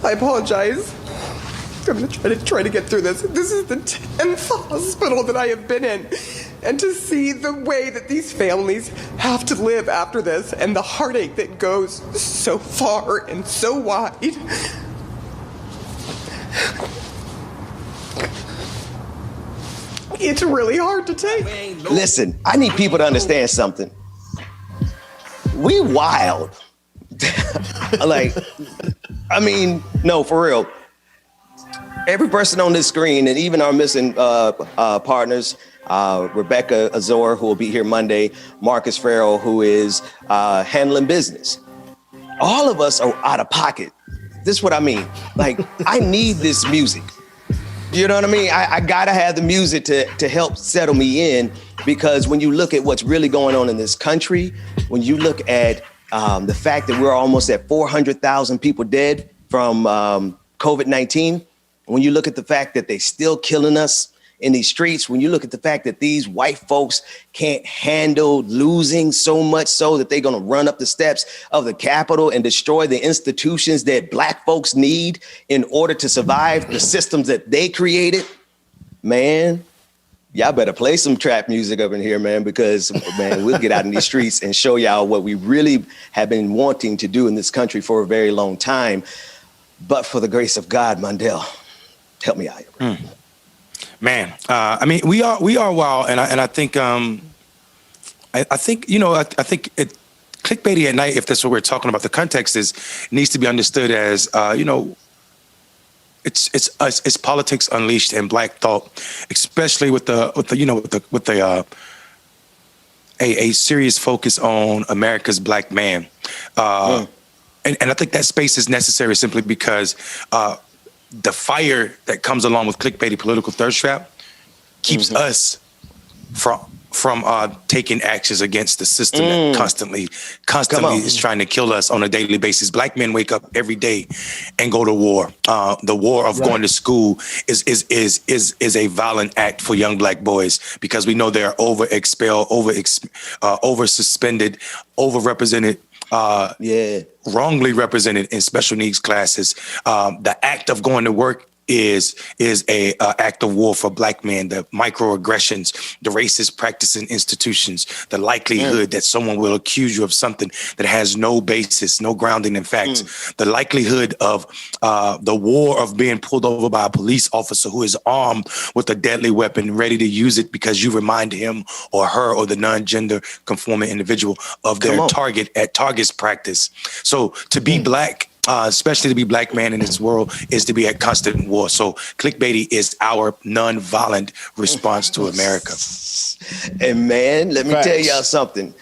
I apologize. I'm going to try to get through this. This is the 10th hospital that I have been in. And to see the way that these families have to live after this and the heartache that goes so far and so wide. It's really hard to take. Listen, I need people to understand something. We wild. Like, I mean, no, for real. Every person on this screen, and even our missing partners, Rebecca Azor, who will be here Monday, Marcus Farrell, who is handling business. All of us are out of pocket. This is what I mean. Like, I need this music. You know what I mean? I gotta have the music to help settle me in, because when you look at what's really going on in this country, when you look at the fact that we're almost at 400,000 people dead from COVID-19, when you look at the fact that they still killing us in these streets, when you look at the fact that these white folks can't handle losing so much so that they're gonna run up the steps of the Capitol and destroy the institutions that Black folks need in order to survive the systems that they created, man, y'all better play some trap music up in here, man, because, man, we'll get out in these streets and show y'all what we really have been wanting to do in this country for a very long time. But for the grace of God, Mondale, help me out here. Man, I mean, we are wild, and I think I think clickbaity at night, if that's what we're talking about, the context needs to be understood as it's politics unleashed and Black thought, especially with a serious focus on America's Black man, and I think that space is necessary simply because the fire that comes along with clickbaity political thirst trap keeps us from taking actions against the system that constantly is trying to kill us on a daily basis. Black men wake up every day and go to war. The war of going to school is a violent act for young Black boys, because we know they're over suspended, overrepresented, wrongly represented in special needs classes. The act of going to work is a act of war for Black men. The microaggressions, the racist practice in institutions, the likelihood that someone will accuse you of something that has no basis, no grounding in facts, the likelihood of the war of being pulled over by a police officer who is armed with a deadly weapon, ready to use it because you remind him or her or the non-gender conforming individual of their target at target's practice. So to be Black, especially to be Black man in this world, is to be at constant war. So clickbaity is our non-violent response to America. And man, let me tell y'all something.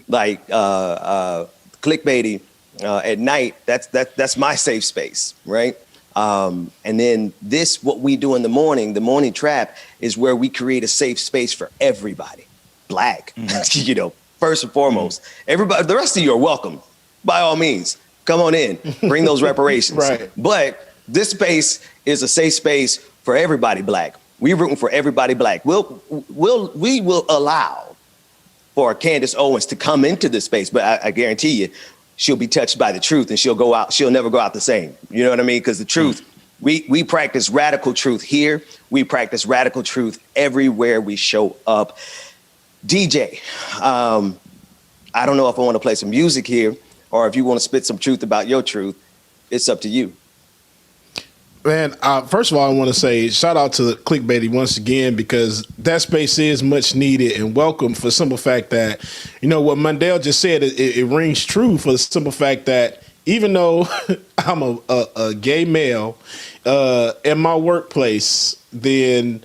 Like clickbaity at night, that's my safe space, right? And then what we do in the morning trap, is where we create a safe space for everybody. Black, first and foremost. Everybody, the rest of you are welcome. By all means, come on in, bring those reparations. But this space is a safe space for everybody Black. We're rooting for everybody Black. We will allow for Candace Owens to come into this space, but I guarantee you, she'll be touched by the truth and she'll never go out the same. You know what I mean? Because the truth, we practice radical truth here. We practice radical truth everywhere we show up. DJ, I don't know if I want to play some music here, or if you want to spit some truth about your truth. It's up to you. Man, first of all, I want to say shout out to Clickbaity once again, because that space is much needed and welcome, for the simple fact that, what Mondale just said, it rings true, for the simple fact that even though I'm a gay male in my workplace, then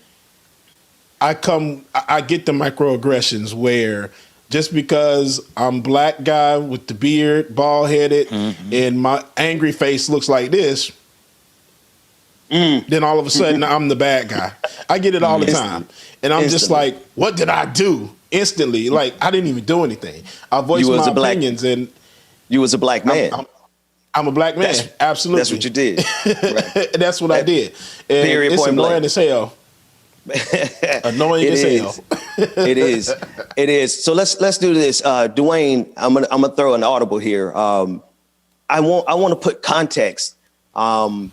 I get the microaggressions where just because I'm Black guy with the beard, bald headed, and my angry face looks like this, then all of a sudden I'm the bad guy. I get it all the time. And I'm just like, what did I do? Instantly. Like, I didn't even do anything. I voiced my opinions, and you was a Black man. I'm a Black man. Absolutely. That's what you did. Right. That's what I did. And it's annoying as hell. Annoying as hell. It is. So let's do this. Dwayne, I'm gonna throw an audible here. I I want to put context to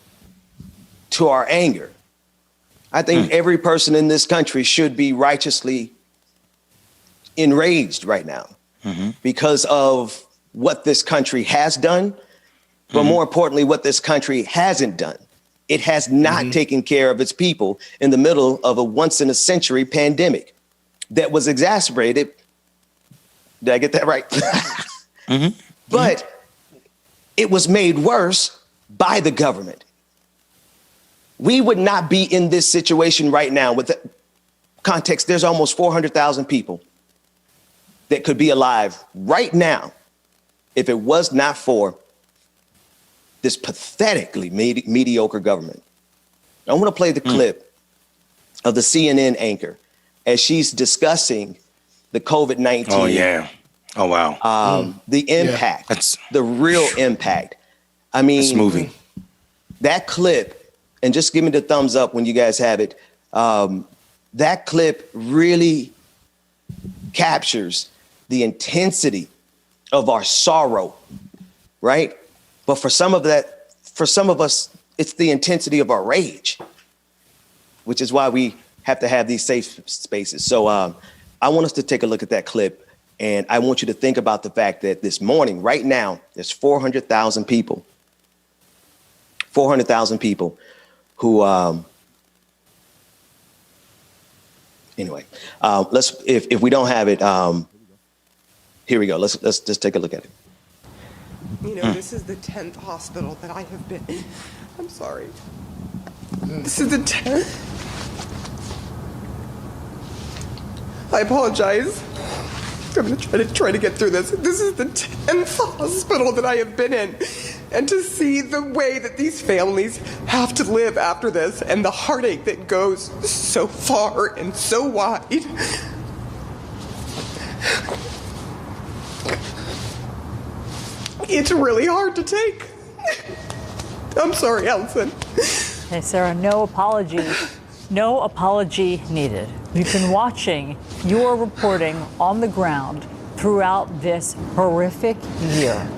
our anger. I think every person in this country should be righteously enraged right now because of what this country has done, but more importantly, what this country hasn't done. It has not taken care of its people in the middle of a once in a century pandemic that was exacerbated. Did I get that right? But it was made worse by the government. We would not be in this situation right now. With the context, there's almost 400,000 people that could be alive right now if it was not for this pathetically mediocre government. I want to play the clip of the CNN anchor as she's discussing the COVID-19. Oh, yeah. Oh, wow. The impact, the real impact. I mean, it's moving. That clip, and just give me the thumbs up when you guys have it. That clip really captures the intensity of our sorrow, right? But for some of us, it's the intensity of our rage, which is why we have to have these safe spaces. So I want us to take a look at that clip, and I want you to think about the fact that this morning, right now, there's 400,000 people who, anyway, if we don't have it, here we go. Let's just take a look at it. You know, this is the 10th hospital that I have been in. I'm sorry. This is the 10th. I apologize. I'm going to try to get through this. This is the 10th hospital that I have been in. And to see the way that these families have to live after this and the heartache that goes so far and so wide. It's really hard to take. I'm sorry, Allison. Hey, Sarah, no apology. No apology needed. We've been watching your reporting on the ground throughout this horrific year.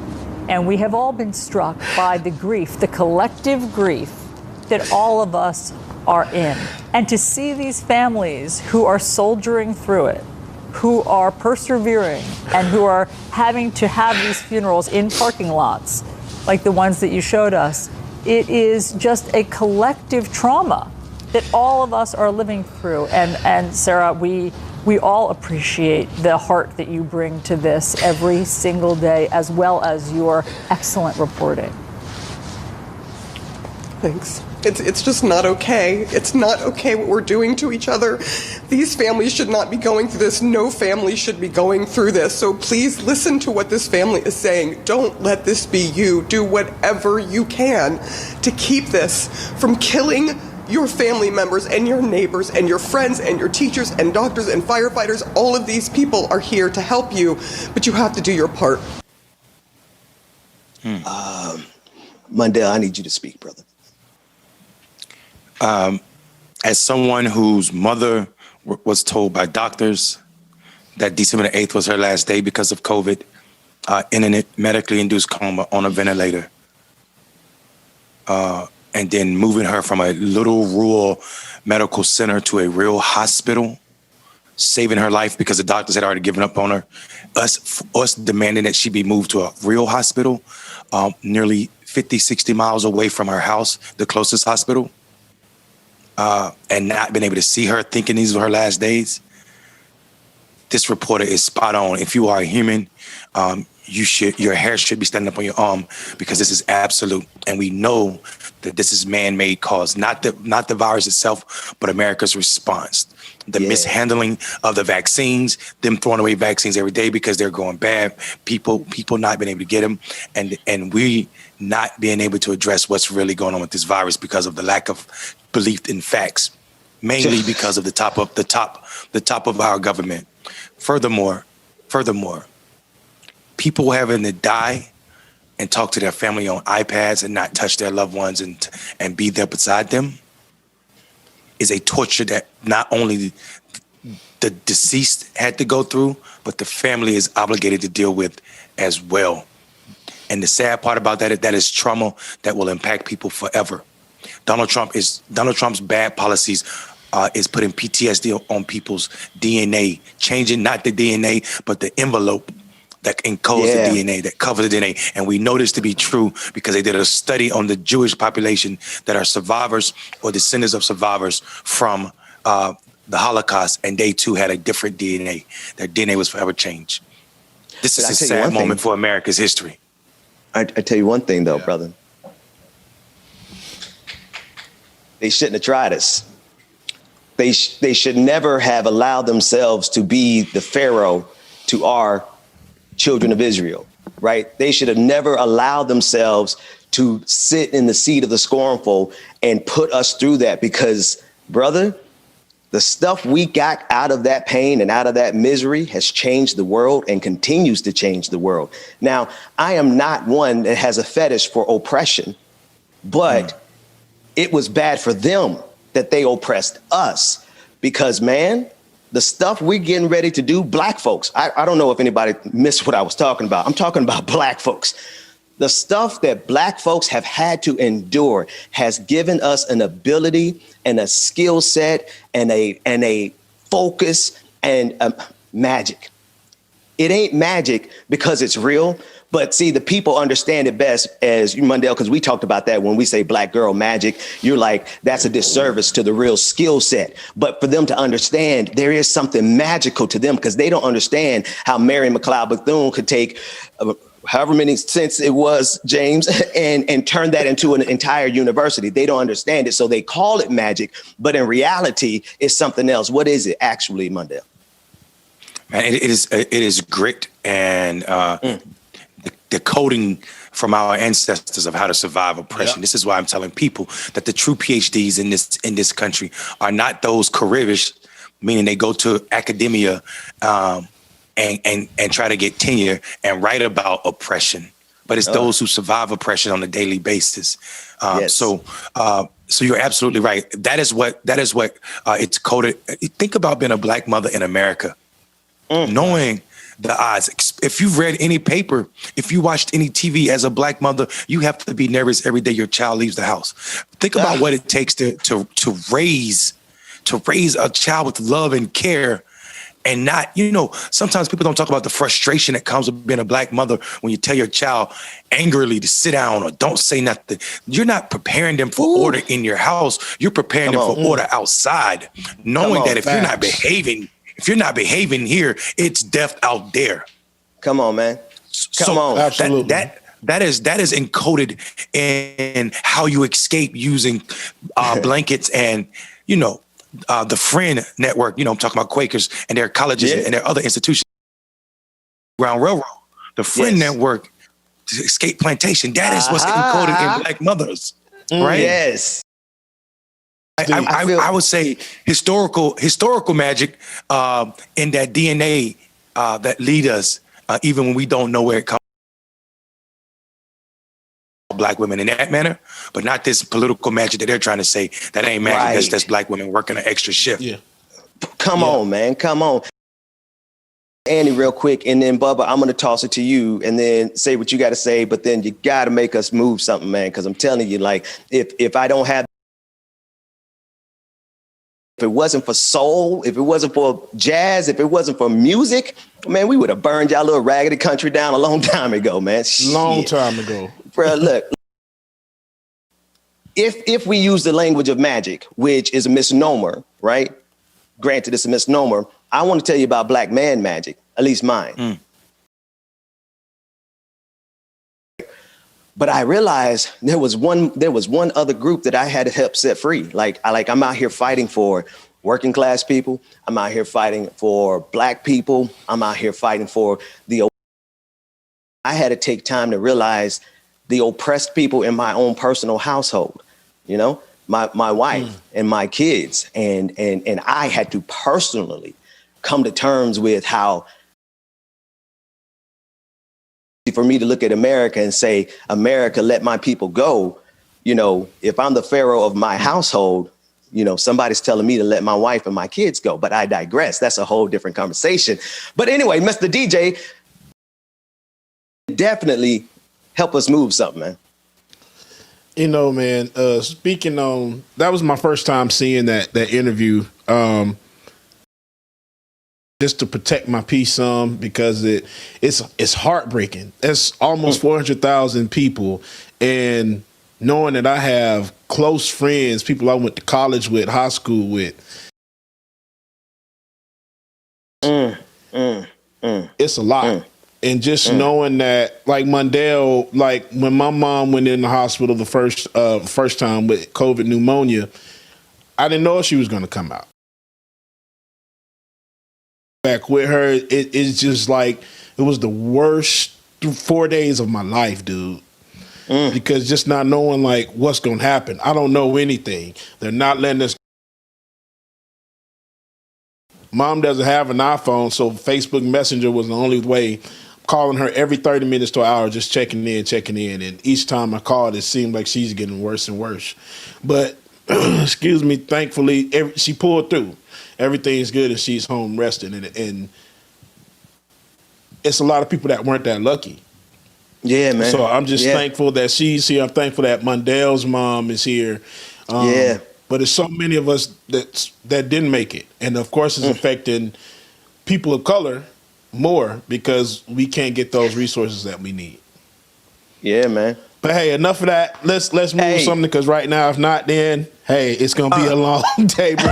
And we have all been struck by the grief, the collective grief that all of us are in. And to see these families who are soldiering through it, who are persevering, and who are having to have these funerals in parking lots, like the ones that you showed us, it is just a collective trauma that all of us are living through. And Sarah, we all appreciate the heart that you bring to this every single day, as well as your excellent reporting. Thanks. It's just not okay. It's not okay what we're doing to each other. These families should not be going through this. No family should be going through this. So please listen to what this family is saying. Don't let this be you. Do whatever you can to keep this from killing your family members and your neighbors and your friends and your teachers and doctors and firefighters. All of these people are here to help you, but you have to do your part. Mundell, I need you to speak, brother. As someone whose mother was told by doctors that December the 8th was her last day because of COVID, in a medically induced coma on a ventilator, and then moving her from a little rural medical center to a real hospital, saving her life because the doctors had already given up on her, us demanding that she be moved to a real hospital, nearly 50, 60 miles away from her house, the closest hospital, and not been able to see her, thinking these were her last days. This reporter is spot on. If you are a human, your hair should be standing up on your arm, because this is absolute. And we know that this is man-made cause, not the virus itself, but America's response. The mishandling of the vaccines, them throwing away vaccines every day because they're going bad, people not being able to get them, and we not being able to address what's really going on with this virus because of the lack of belief in facts, mainly because of the top of our government. Furthermore, people having to die and talk to their family on iPads and not touch their loved ones and be there beside them is a torture that not only the deceased had to go through, but the family is obligated to deal with as well. And the sad part about that is that is trauma that will impact people forever. Donald Trump's bad policies is putting PTSD on people's DNA, changing not the DNA, but the envelope that encodes the DNA, that covers the DNA. And we know this to be true because they did a study on the Jewish population that are survivors or descendants of survivors from the Holocaust, and they too had a different DNA. Their DNA was forever changed. This is a sad moment for America's history. I tell you one thing, though, brother. They shouldn't have tried us. They should never have allowed themselves to be the Pharaoh to our children of Israel, right? They should have never allowed themselves to sit in the seat of the scornful and put us through that because, brother, the stuff we got out of that pain and out of that misery has changed the world and continues to change the world. Now, I am not one that has a fetish for oppression, but it was bad for them that they oppressed us because, man, the stuff we're getting ready to do, black folks, I don't know if anybody missed what I was talking about. I'm talking about black folks. The stuff that black folks have had to endure has given us an ability and a skill set and a focus and magic. It ain't magic because it's real. But see, the people understand it best as you, Mundell, because we talked about that when we say black girl magic. You're like, that's a disservice to the real skill set. But for them to understand, there is something magical to them because they don't understand how Mary McLeod Bethune could take however many cents it was, James, and turn that into an entire university. They don't understand it. So they call it magic. But in reality, it's something else. What is it actually, Mundell? Man, it is grit and the coding from our ancestors of how to survive oppression. This is why I'm telling people that the true PhDs in this country are not those careerish, meaning they go to academia and try to get tenure and write about oppression, but it's those who survive oppression on a daily basis. So you're absolutely right. That is what it's coded. Think about being a black mother in America, knowing the odds. If you've read any paper, if you watched any TV as a black mother, you have to be nervous every day your child leaves the house. Think about what it takes to raise a child with love and care. And not, sometimes people don't talk about the frustration that comes with being a black mother when you tell your child angrily to sit down or don't say nothing. You're not preparing them for order in your house. You're preparing them for order outside, knowing that if you're not behaving here, it's death out there. Come on, man. Come on. Absolutely. That is encoded in how you escape using blankets and, the Friend Network, I'm talking about Quakers and their colleges and their other institutions. Ground Railroad, the Friend Network, to escape plantation. That is what's encoded in black mothers, right? Yes. I would say historical magic in that DNA that lead us, even when we don't know where it comes. Black women in that manner, but not this political magic that they're trying to say. That ain't magic. That's black women working an extra shift. Yeah. Come on, man. Come on. Andy, real quick, and then Bubba, I'm going to toss it to you and then say what you got to say, but then you got to make us move something, man, because I'm telling you, like, if I don't have, if it wasn't for soul, if it wasn't for jazz, if it wasn't for music, man, we would have burned y'all little raggedy country down a long time ago, man. Long time ago. Bro, look, if we use the language of magic, which is a misnomer, right? Granted, it's a misnomer. I want to tell you about black man magic, at least mine. But I realized there was one other group that I had to help set free. I'm out here fighting for working class people. I'm out here fighting for black people. I'm out here fighting for I had to take time to realize the oppressed people in my own personal household, my wife and my kids. And I had to personally come to terms with how for me to look at America and say, America, let my people go. If I'm the Pharaoh of my household, somebody's telling me to let my wife and my kids go, but I digress. That's a whole different conversation. But anyway, Mr. DJ, definitely help us move something, man. You know, man, speaking on, that was my first time seeing that interview. Just to protect my peace some, because it's heartbreaking. It's almost 400,000 people, and knowing that I have close friends, people I went to college with, high school with. It's a lot. And just knowing that, like Mondale, like when my mom went in the hospital the first time with COVID pneumonia, I didn't know she was going to come out. Back with her, it's just like, it was the worst 4 days of my life, dude. Because just not knowing like what's going to happen. I don't know anything. They're not letting us. Mom doesn't have an iPhone, so Facebook Messenger was the only way. Calling her every 30 minutes to an hour, just checking in. And each time I called, it seemed like she's getting worse and worse. But, excuse me, thankfully, she pulled through. Everything's good and she's home resting. And it's a lot of people that weren't that lucky. Yeah, man. So I'm just thankful that she's here. I'm thankful that Mondale's mom is here. But there's so many of us that didn't make it. And, of course, it's affecting people of color more because we can't get those resources that we need. Yeah, man. But hey, enough of that. Let's move something, because right now, if not, then hey, it's gonna be a long day, bro.